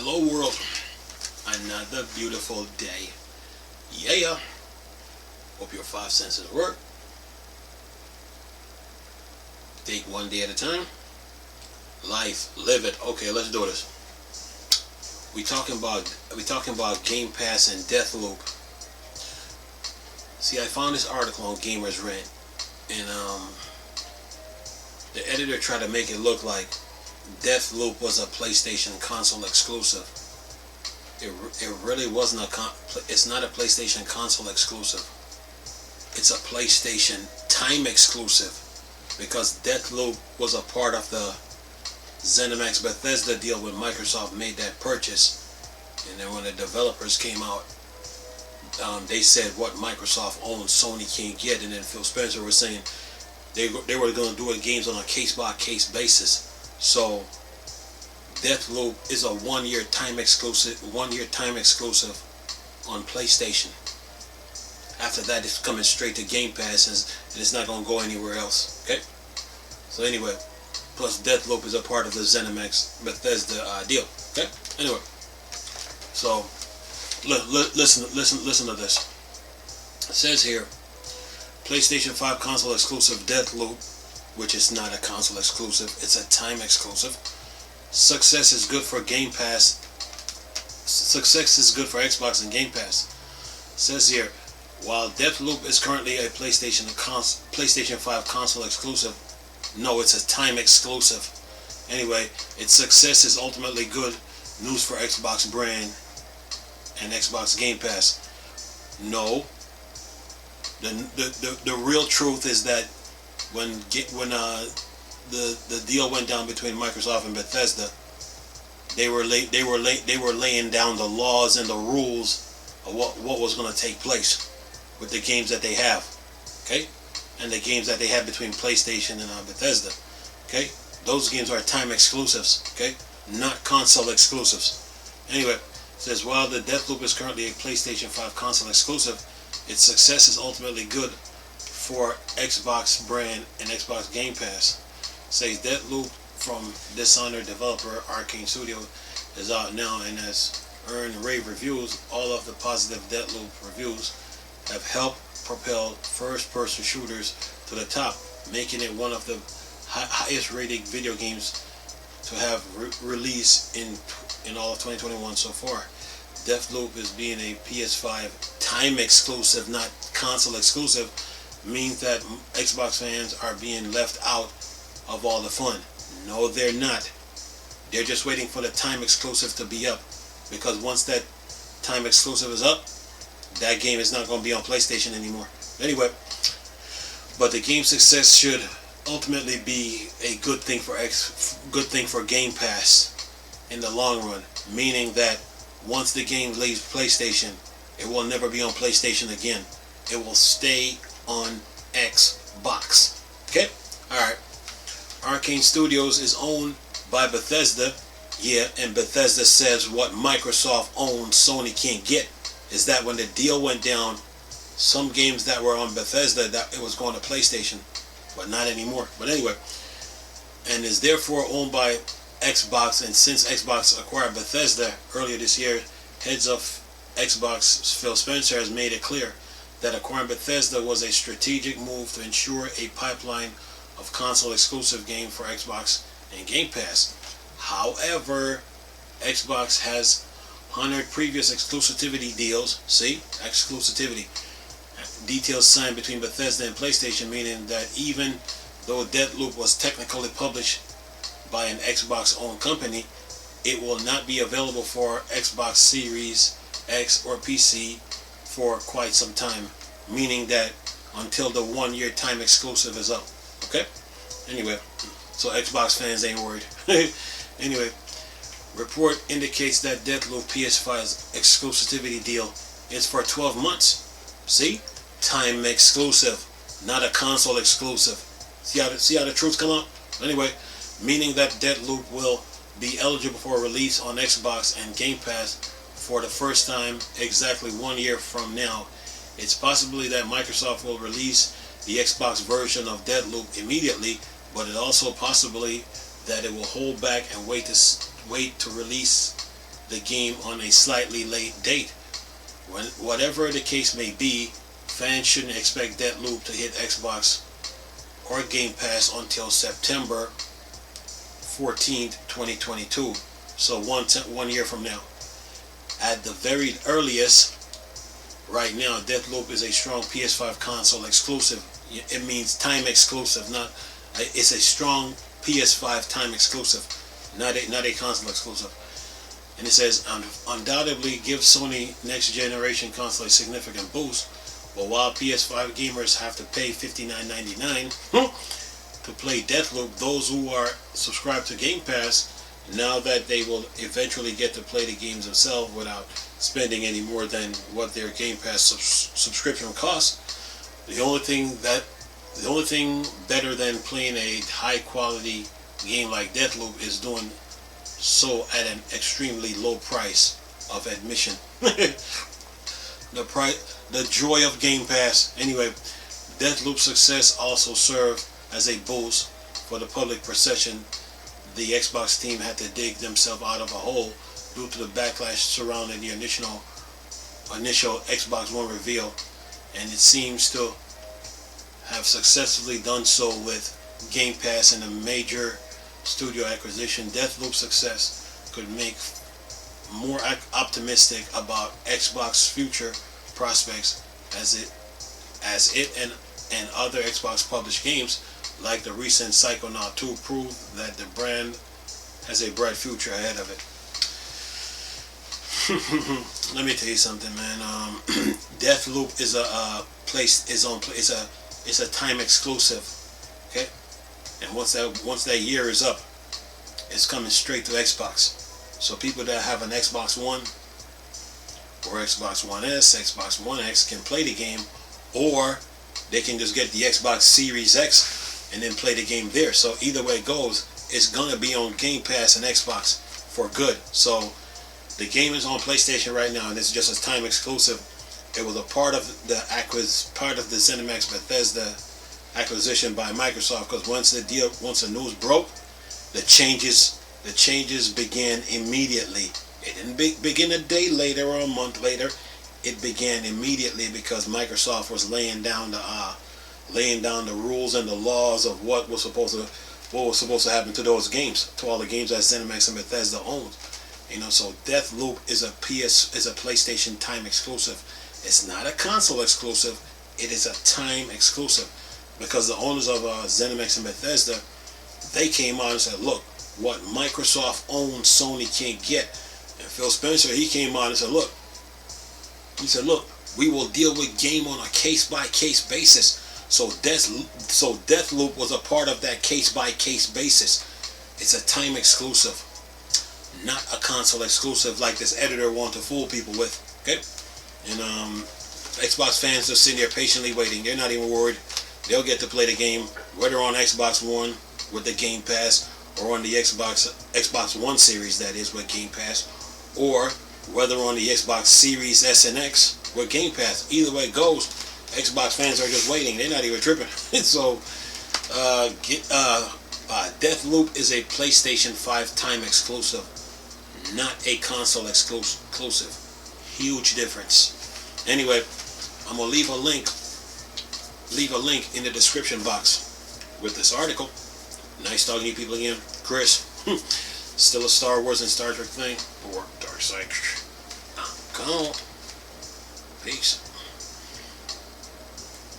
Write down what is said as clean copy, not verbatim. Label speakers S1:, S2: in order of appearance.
S1: Hello world, another beautiful day. Yeah, hope your five senses work. Take one day at a time. Life, live it. Okay, let's do this. We talking about Game Pass and Deathloop. See, I found this article on Gamers Rant, and the editor tried to make it look like Deathloop was a PlayStation console exclusive. It really wasn't it's not a PlayStation console exclusive. It's a PlayStation time exclusive because Deathloop was a part of the ZeniMax Bethesda deal when Microsoft made that purchase. And then when the developers came out, they said what Microsoft owns, Sony can't get. And then Phil Spencer was saying they were going to do games on a case-by-case basis. So Deathloop is a one-year time exclusive on PlayStation. After that, it's coming straight to Game Pass, and it's not going to go anywhere else. Okay. So anyway, plus Deathloop is a part of the ZeniMax Bethesda deal. Okay. Anyway, so listen to this. It says here, PlayStation 5 console exclusive Deathloop, which is not a console exclusive, it's a time exclusive. Success is good for Game Pass. Success is good for Xbox and Game Pass. It says here, while Deathloop is currently a PlayStation 5 console exclusive, no, it's a time exclusive. Anyway, its success is ultimately good news for Xbox brand and Xbox Game Pass. No. The real truth is that when the deal went down between Microsoft and Bethesda, they were laying down the laws and the rules of what was going to take place with the games that they have, okay, and the games that they have between PlayStation and Bethesda, okay. Those games are time exclusives, okay, not console exclusives. Anyway, it says while the Deathloop is currently a PlayStation 5 console exclusive, its success is ultimately good for Xbox brand and Xbox Game Pass. It says Deathloop from Dishonored developer Arcane Studio is out now and has earned rave reviews. All of the positive Deathloop reviews have helped propel first-person shooters to the top, making it one of the highest-rated video games to have released in all of 2021 so far. Deathloop is being a PS5 time exclusive, not console exclusive, means that Xbox fans are being left out of all the fun. No, they're not. They're just waiting for the time exclusive to be up, because once that time exclusive is up, that game is not going to be on PlayStation anymore. Anyway, but the game success should ultimately be a good thing for Game Pass in the long run, meaning that once the game leaves PlayStation, it will never be on PlayStation again. It will stay on Xbox. Okay? Alright. Arcane Studios is owned by Bethesda. Yeah, and Bethesda says what Microsoft owns, Sony can't get. Is that when the deal went down, some games that were on Bethesda, that it was going to PlayStation, but not anymore. But anyway, and is therefore owned by Xbox, and since Xbox acquired Bethesda earlier this year, heads of Xbox Phil Spencer has made it clear that acquiring Bethesda was a strategic move to ensure a pipeline of console exclusive games for Xbox and Game Pass. However, Xbox has honored previous exclusivity deals. See, exclusivity details signed between Bethesda and PlayStation, meaning that even though Deathloop was technically published by an Xbox-owned company, it will not be available for Xbox Series X or PC for quite some time, meaning that until the one-year time exclusive is up. Okay? Anyway, so Xbox fans ain't worried. Anyway, report indicates that Deathloop PS5's exclusivity deal is for 12 months. See? Time exclusive, not a console exclusive. See how the truths come out? Anyway, meaning that Deathloop will be eligible for release on Xbox and Game Pass for the first time exactly 1 year from now. It's possibly that Microsoft will release the Xbox version of Deathloop immediately, but it also possibly that it will hold back and wait to release the game on a slightly late date. Whatever the case may be, fans shouldn't expect Deathloop to hit Xbox or Game Pass until September 14th, 2022. So 1 year from now. At the very earliest, right now, Deathloop is a strong PS5 console exclusive. It means time exclusive, not. It's a strong PS5 time exclusive, not a console exclusive. And it says undoubtedly give Sony next generation console a significant boost. But while PS5 gamers have to pay $59.99 to play Deathloop, those who are subscribed to Game Pass, now that they will eventually get to play the games themselves without spending any more than what their Game Pass subscription costs. The only thing better than playing a high quality game like Deathloop is doing so at an extremely low price of admission. The joy of Game Pass. Anyway, Deathloop's success also served as a boost for the public perception. The Xbox team had to dig themselves out of a hole due to the backlash surrounding the initial Xbox One reveal, and it seems to have successfully done so with Game Pass and a major studio acquisition. Deathloop's success could make more optimistic about Xbox future prospects as it and other Xbox published games like the recent Psychonaut 2 prove that the brand has a bright future ahead of it. Let me tell you something, man. Deathloop is a time exclusive. Okay, and once that year is up, it's coming straight to Xbox. So people that have an Xbox One or Xbox One S, Xbox One X can play the game, or they can just get the Xbox Series X and then play the game there. So either way it goes, it's gonna be on Game Pass and Xbox for good. So the game is on PlayStation right now, and it's just a time exclusive. It was a part of the zemax Bethesda acquisition by Microsoft, because once the news broke, the changes began immediately. It didn't begin a day later or a month later. It began immediately because Microsoft was laying down the rules and the laws of what was supposed to happen to those games, to all the games that ZeniMax and Bethesda owned. So Deathloop is a PlayStation time exclusive. It's not a console exclusive. It is a time exclusive, because the owners of ZeniMax and Bethesda, they came out and said, look, what Microsoft owns, Sony can't get. And Phil Spencer, he came out and said, look, we will deal with game on a case-by-case basis. So Deathloop was a part of that case-by-case basis. It's a time exclusive, not a console exclusive like this editor wants to fool people with. Okay? And Xbox fans are sitting there patiently waiting. They're not even worried. They'll get to play the game, whether on Xbox One with the Game Pass, or on the Xbox One series, that is, with Game Pass, or whether on the Xbox Series S and X with Game Pass. Either way it goes, Xbox fans are just waiting. They're not even tripping. So, Deathloop is a PlayStation 5 time exclusive, not a console exclusive. Huge difference. Anyway, I'm gonna leave a link in the description box with this article. Nice talking to you people again. Chris, still a Star Wars and Star Trek thing, or Dark Side. Come on. Peace.